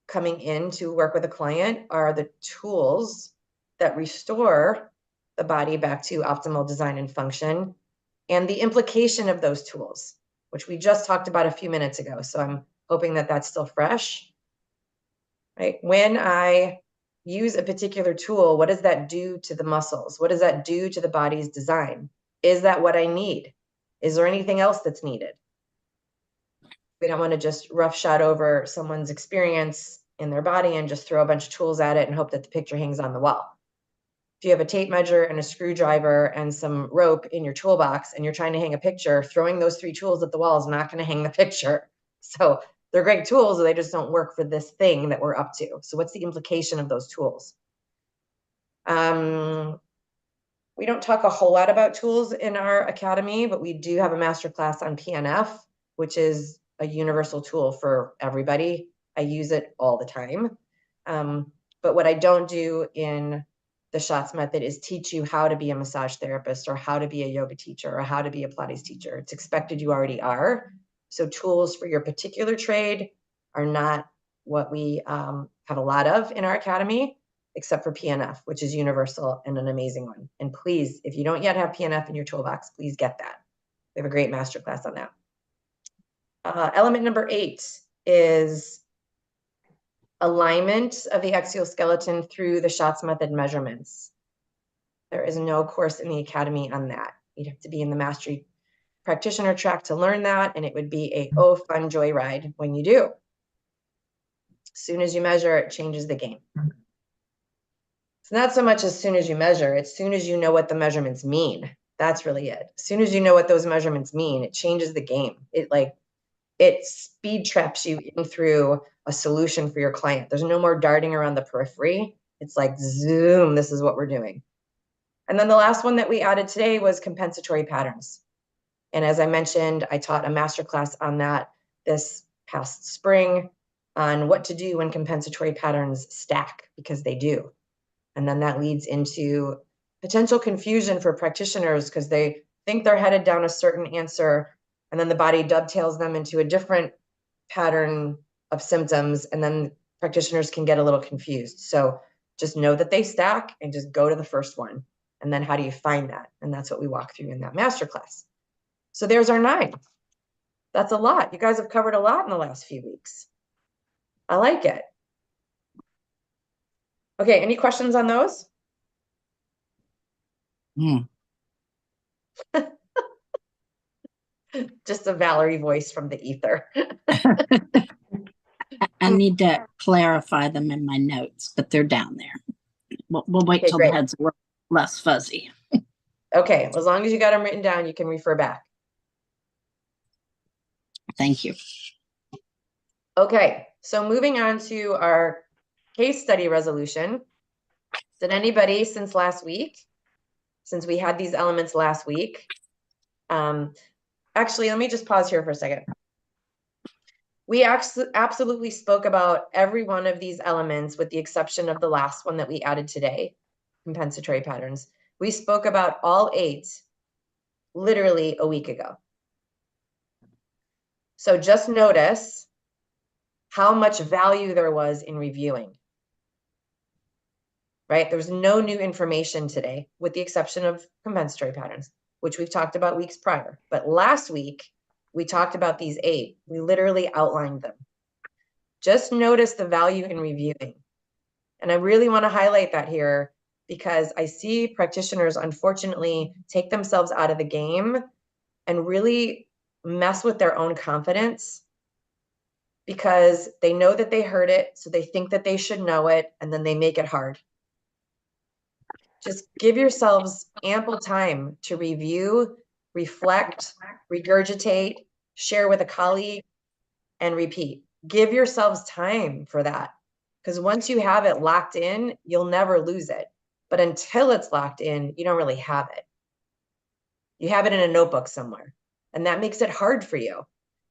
coming in to work with a client are the tools that restore the body back to optimal design and function, and the implication of those tools, which we just talked about a few minutes ago. So I'm hoping that that's still fresh, right? When I use a particular tool, what does that do to the muscles? What does that do to the body's design? Is that what I need? Is there anything else that's needed? We don't want to just roughshod over someone's experience in their body and just throw a bunch of tools at it and hope that the picture hangs on the wall. If you have a tape measure and a screwdriver and some rope in your toolbox and you're trying to hang a picture, throwing those 3 tools at the wall is not going to hang the picture. So they're great tools, they just don't work for this thing that we're up to. So what's the implication of those tools? We don't talk a whole lot about tools in our academy, but we do have a master class on PNF, which is a universal tool for everybody. I use it all the time. But what I don't do in the Schatz Method is teach you how to be a massage therapist or how to be a yoga teacher or how to be a Pilates teacher. It's expected you already are. So tools for your particular trade are not what we have a lot of in our academy, except for PNF, which is universal and an amazing one. And please, if you don't yet have PNF in your toolbox, please get that. We have a great masterclass on that. Element number 8 is alignment of the axial skeleton through the Schatz Method measurements. There is no course in the academy on that. You'd have to be in the mastery practitioner track to learn that, and it would be a fun joyride when you do. As soon as you measure, it changes the game. It's not so much as soon as you measure, it's as soon as you know what the measurements mean. That's really it. As soon as you know what those measurements mean, it changes the game. It speed traps you in through a solution for your client. There's no more darting around the periphery. It's like, zoom, this is what we're doing. And then the last one that we added today was compensatory patterns. And as I mentioned, I taught a masterclass on that this past spring on what to do when compensatory patterns stack, because they do. And then that leads into potential confusion for practitioners because they think they're headed down a certain answer, and then the body dovetails them into a different pattern of symptoms, and then practitioners can get a little confused. So just know that they stack and just go to the first one. And then how do you find that? And that's what we walk through in that masterclass. So there's our 9. That's a lot. You guys have covered a lot in the last few weeks. I like it. Okay, any questions on those? Hmm. Just a Valerie voice from the ether. I need to clarify them in my notes, but they're down there. We'll wait Okay, till great. the head's a little less fuzzy. Okay, as long as you got them written down, you can refer back. Thank you. Okay, so moving on to our case study resolution. Did anybody since last week, since we had these elements last week, actually, let me just pause here for a second. We absolutely spoke about every one of these elements with the exception of the last one that we added today, compensatory patterns. We spoke about all 8 literally a week ago. So just notice how much value there was in reviewing, right? There's no new information today with the exception of compensatory patterns, which we've talked about weeks prior. But last week, we talked about these 8. We literally outlined them. Just notice the value in reviewing. And I really want to highlight that here because I see practitioners, unfortunately, take themselves out of the game and really mess with their own confidence because they know that they heard it, so they think that they should know it, and then they make it hard. Just give yourselves ample time to review, reflect, regurgitate, share with a colleague, and repeat. Give yourselves time for that. Because once you have it locked in, you'll never lose it. But until it's locked in, you don't really have it. You have it in a notebook somewhere. And that makes it hard for you.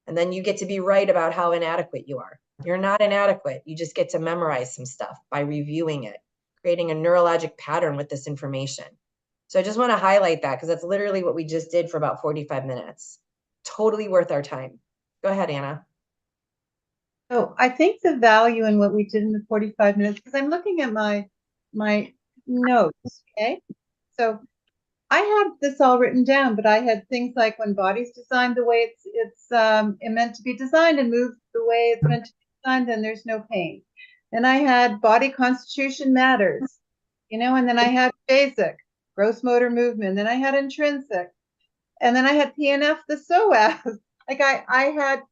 And then you get to be right about how inadequate you are. You're not inadequate. You just get to memorize some stuff by reviewing it, creating a neurologic pattern with this information. So I just want to highlight that because that's literally what we just did for about 45 minutes. Totally worth our time. Go ahead, Anna. So I think the value in what we did in the 45 minutes, because I'm looking at my notes, okay? So I have this all written down, but I had things like when body's designed the way it's meant to be designed and moved the way it's meant to be designed, then there's no pain. And I had body constitution matters, and then I had phasic, gross motor movement. Then I had intrinsic, and then I had PNF, the psoas. Like I had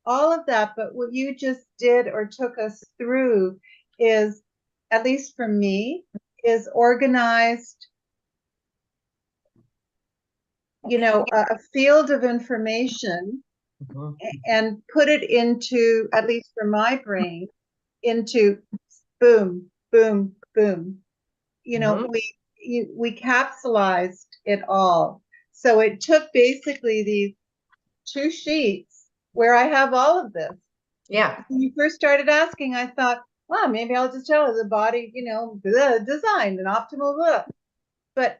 all of that, but what you just did or took us through is, at least for me, is organized, a field of information and put it into, at least for my brain, into boom, boom, boom. We capsulized it all. So it took basically these 2 sheets where I have all of this. Yeah. When you first started asking, I thought, well, maybe I'll just tell her the body, designed and optimal look. But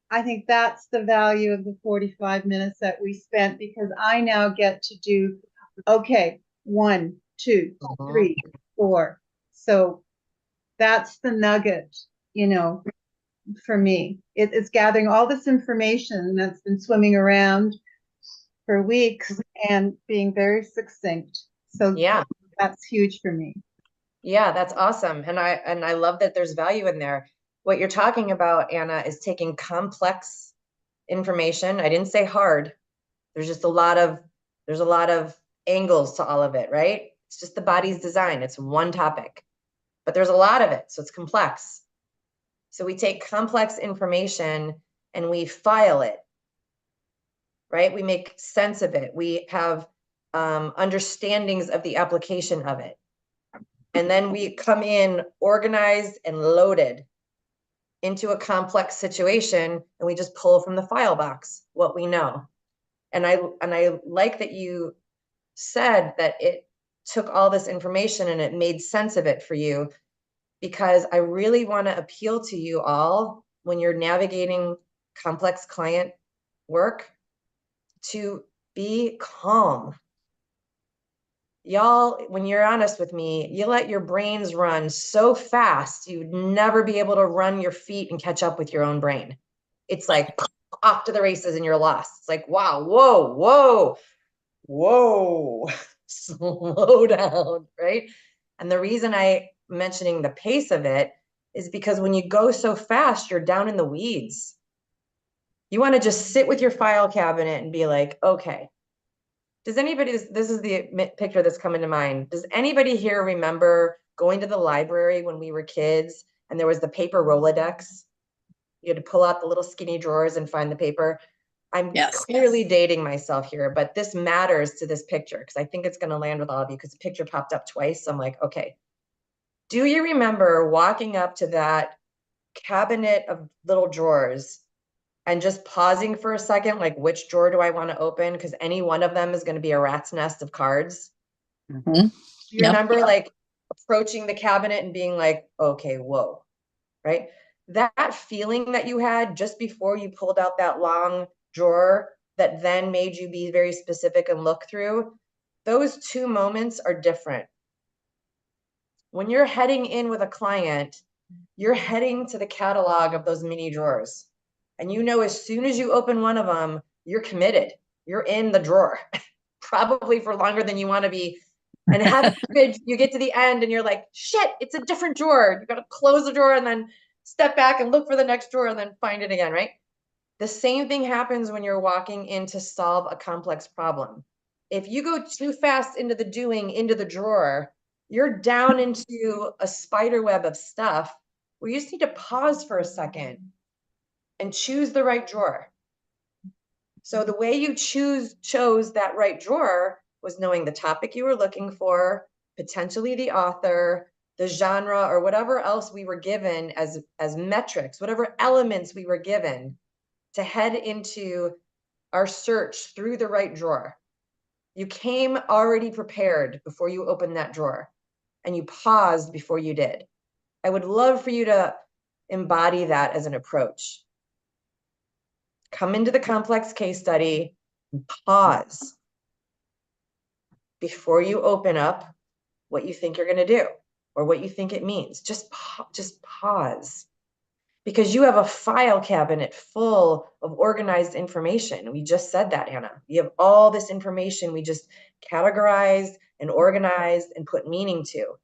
I think that's the value of the 45 minutes that we spent, because I now get to do, okay, 1, 2, 3, 4. So that's the nugget, for me. It's gathering all this information that's been swimming around for weeks and being very succinct. So yeah, that's huge for me. Yeah, that's awesome. And I love that there's value in there. What you're talking about, Anna, is taking complex information. I didn't say hard. There's just a lot of angles to all of it, right? It's just the body's design. It's one topic, but there's a lot of it. So it's complex. So we take complex information and we file it, right? We make sense of it. We have understandings of the application of it. And then we come in organized and loaded into a complex situation, and we just pull from the file box what we know. And I like that you said that it took all this information and it made sense of it for you, because I really want to appeal to you all when you're navigating complex client work to be calm. Y'all, when you're honest with me, you let your brains run so fast, you'd never be able to run your feet and catch up with your own brain. It's like off to the races and you're lost. It's like, wow, whoa, slow down, right? And the reason I'm mentioning the pace of it is because when you go so fast, you're down in the weeds. You want to just sit with your file cabinet and be like, okay, does anybody, this is the picture that's coming to mind. Does anybody here remember going to the library when we were kids and there was the paper Rolodex? You had to pull out the little skinny drawers and find the paper. I'm clearly dating myself here, but this matters to this picture because I think it's going to land with all of you because the picture popped up twice. So I'm like, okay. Do you remember walking up to that cabinet of little drawers and just pausing for a second, like which drawer do I want to open? Because any one of them is going to be a rat's nest of cards. Mhm. You remember like approaching the cabinet and being like, okay, whoa, right? That feeling that you had just before you pulled out that long drawer that then made you be very specific and look through, those two moments are different. When you're heading in with a client, you're heading to the catalog of those mini drawers. And you know, as soon as you open one of them, you're committed. You're in the drawer, probably for longer than you want to be. And heaven forbid, you get to the end and you're like, shit, it's a different drawer. You got to close the drawer and then step back and look for the next drawer and then find it again, right? The same thing happens when you're walking in to solve a complex problem. If you go too fast into the doing, into the drawer, you're down into a spider web of stuff where you just need to pause for a second and choose the right drawer. So the way you chose that right drawer was knowing the topic you were looking for, potentially the author, the genre, or whatever else we were given as metrics, whatever elements we were given to head into our search through the right drawer. You came already prepared before you opened that drawer, and you paused before you did. I would love for you to embody that as an approach. Come into the complex case study and pause before you open up what you think you're going to do or what you think it means. Just pause. Because you have a file cabinet full of organized information. We just said that, Anna. You have all this information we just categorized and organized and put meaning to. You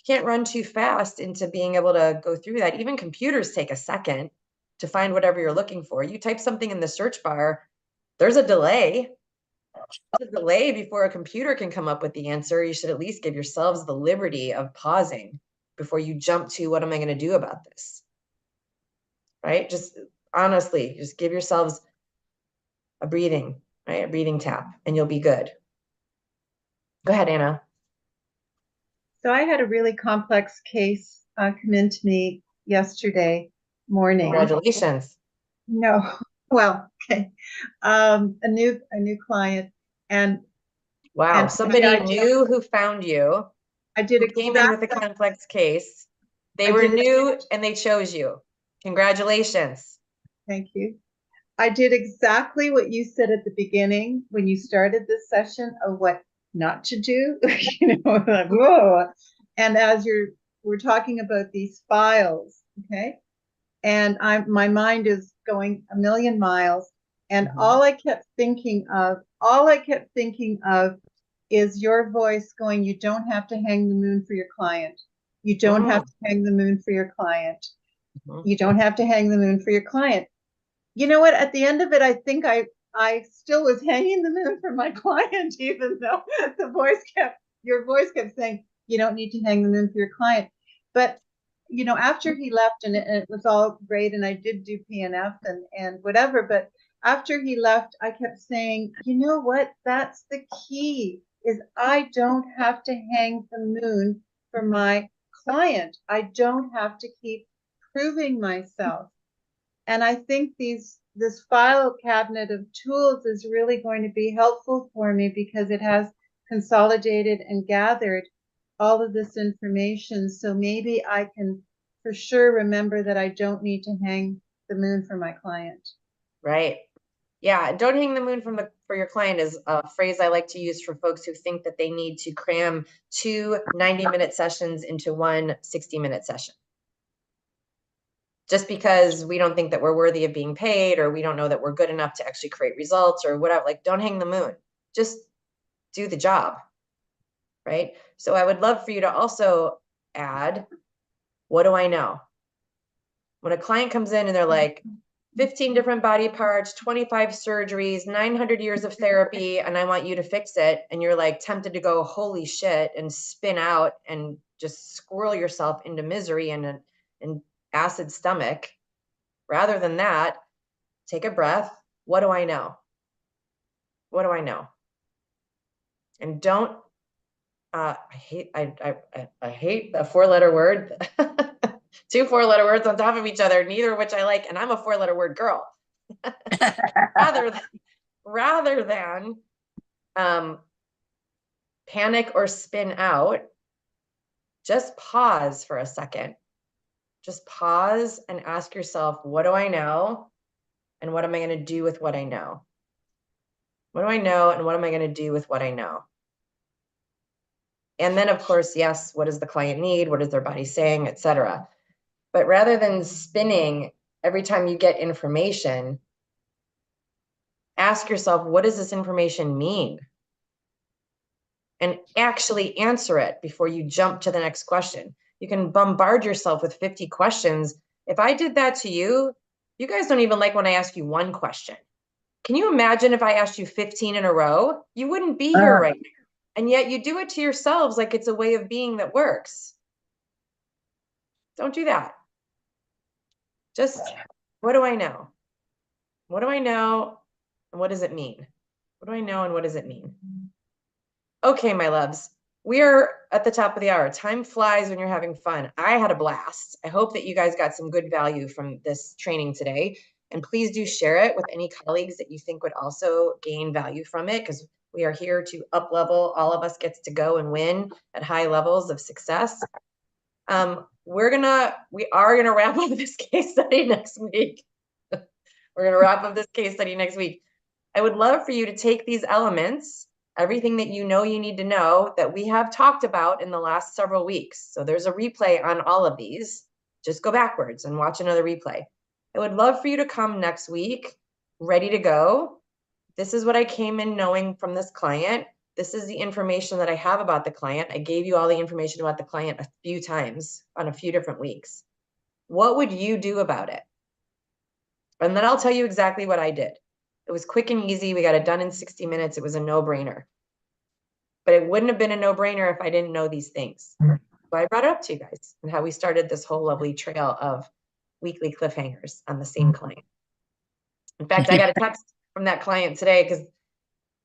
can't run too fast into being able to go through that. Even computers take a second to find whatever you're looking for. You type something in the search bar, there's a delay. There's a delay before a computer can come up with the answer. You should at least give yourselves the liberty of pausing before you jump to, what am I going to do about this? Right? Just honestly, just give yourselves a breathing, right? A breathing tap, and you'll be good. Go ahead, Anna. So I had a really complex case come into me yesterday morning. Congratulations. No, well, okay. A new client, and wow, and somebody new who found you. I did who came in with a complex case. They were new and they chose you. Congratulations. Thank you. I did exactly what you said at the beginning when you started this session of what not to do. You know, like, whoa. And as we're talking about these files, okay? And my mind is going a million miles. And all I kept thinking of is your voice going, you don't have to hang the moon for your client. You don't have to hang the moon for your client. You don't have to hang the moon for your client. You know what? At the end of it, I think I still was hanging the moon for my client, even though your voice kept saying, you don't need to hang the moon for your client. But, you know, after he left and it was all great and I did do PNF and whatever, but after he left, I kept saying, you know what? That's the key, is I don't have to hang the moon for my client. I don't have to keep proving myself. And I think this file cabinet of tools is really going to be helpful for me because it has consolidated and gathered all of this information. So maybe I can for sure remember that I don't need to hang the moon for my client. Right. Yeah. Don't hang the moon for your client is a phrase I like to use for folks who think that they need to cram 2 90-minute sessions into one 60-minute session. Just because we don't think that we're worthy of being paid, or we don't know that we're good enough to actually create results or whatever, like, don't hang the moon, just do the job, right? So I would love for you to also add, what do I know? When a client comes in and they're like, 15 different body parts, 25 surgeries, 900 years of therapy, and I want you to fix it. And you're like tempted to go, holy shit, and spin out and just squirrel yourself into misery and an acid stomach. Rather than that, take a breath. What do I know? What do I know? And don't, I hate a 4-letter word. 2 4-letter words on top of each other, neither of which I like, and I'm a 4-letter word girl. rather than panic or spin out, just pause for a second. Just pause and ask yourself, what do I know? And what am I going to do with what I know? What do I know? And what am I going to do with what I know? And then, of course, yes, what does the client need? What is their body saying, etc. But rather than spinning every time you get information, ask yourself, what does this information mean? And actually answer it before you jump to the next question. You can bombard yourself with 50 questions. If I did that to you, you guys don't even like when I ask you one question. Can you imagine if I asked you 15 in a row? You wouldn't be here right now. And yet you do it to yourselves like it's a way of being that works. Don't do that. Just, what do I know? What do I know? And what does it mean? What do I know and what does it mean? Okay, my loves, we are at the top of the hour. Time flies when you're having fun. I had a blast. I hope that you guys got some good value from this training today. And please do share it with any colleagues that you think would also gain value from it, because we are here to up level. All of us gets to go and win at high levels of success. We are gonna wrap up this case study next week. We're gonna wrap up this case study next week. I would love for you to take these elements, everything that you know you need to know that we have talked about in the last several weeks. So there's a replay on all of these. Just go backwards and watch another replay. I would love for you to come next week ready to go. This is what I came in knowing from this client. This is the information that I have about the client. I gave you all the information about the client a few times on a few different weeks. What would you do about it? And then I'll tell you exactly what I did. It was quick and easy. We got it done in 60 minutes. It was a no-brainer. But it wouldn't have been a no-brainer if I didn't know these things. So I brought it up to you guys and how we started this whole lovely trail of weekly cliffhangers on the same client. In fact, I got a text from that client today because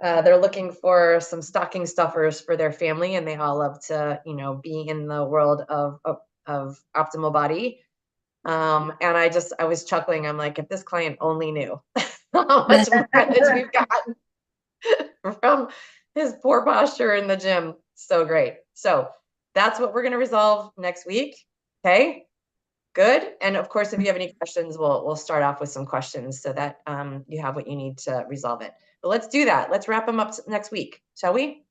they're looking for some stocking stuffers for their family, and they all love to, be in the world of optimal body. And I was chuckling. I'm like, if this client only knew how much mileage we've gotten from his poor posture in the gym. So great. So that's what we're going to resolve next week. Okay, good. And of course, if you have any questions, we'll start off with some questions so that you have what you need to resolve it. But let's do that. Let's wrap them up next week, shall we?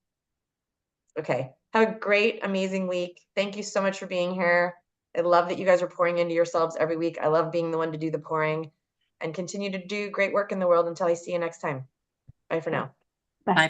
Okay. Have a great, amazing week. Thank you so much for being here. I love that you guys are pouring into yourselves every week. I love being the one to do the pouring, and continue to do great work in the world until I see you next time. Bye for now. Bye.